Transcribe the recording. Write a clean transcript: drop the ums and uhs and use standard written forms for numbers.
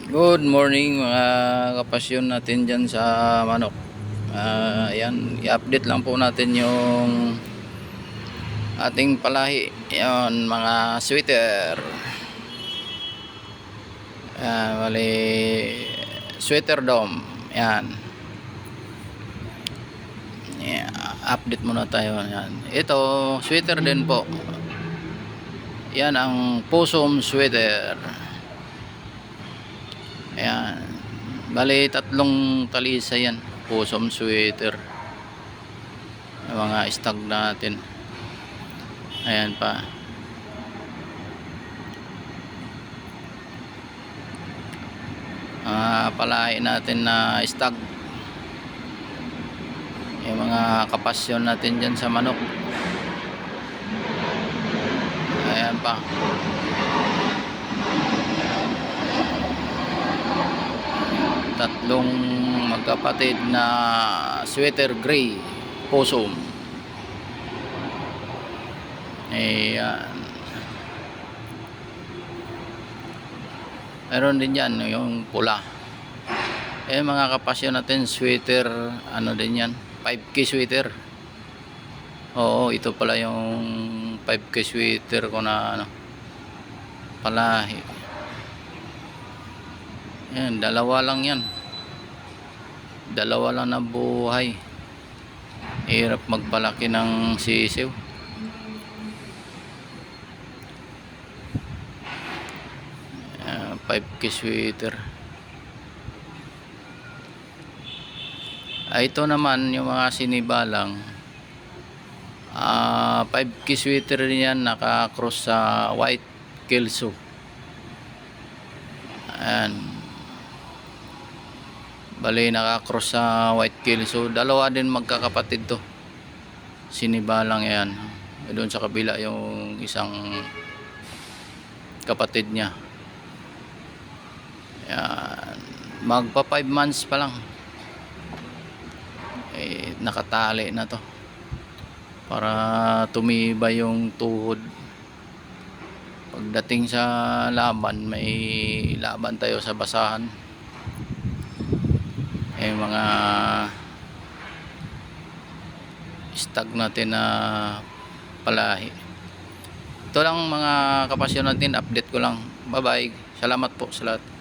Good morning mga kapasyon natin dyan sa manok. Ayan, i-update lang po natin yung ating palahi. Ayan, mga sweater. Ayan, bali, sweater dome. Ayan. Ayan, update muna tayo. Ayan. Ito, sweater din po. Yan ang possum sweater. Ayan. Bali, tatlong talisa yan. Possum sweater. Yung mga stag natin. Ayan pa. Palain natin na stag. Yung mga kapasyon natin dyan sa manok. Ayan pa. Tatlong magkapatid na sweater gray possum. Ayan. Meron din yan yung pula. Mga kapasyon natin sweater, ano din yan, 5K sweater. Oo, ito pala yung 5K sweater ko na ano, palahi. Yan, dalawa lang yan. Dalawa lang na buhay. Hirap magpalaki ng sisiw. Uh, 5K sweater. Ito naman yung mga sinibalang. 5K sweater yan, naka-cross sa white kelso. Ayan. Bali, naka-cross sa white kelso. Dalawa din magkakapatid to. Sinibalang yan. Doon sa kabila yung isang kapatid niya. Ayan. Magpa 5 months pa lang. Nakatali na to. Para tumibay yung tuhod. Pagdating sa laban, may laban tayo sa basahan. Mga stag natin na palahi. Ito lang mga kapasyon natin, update ko lang. Bye bye, salamat po sa lahat.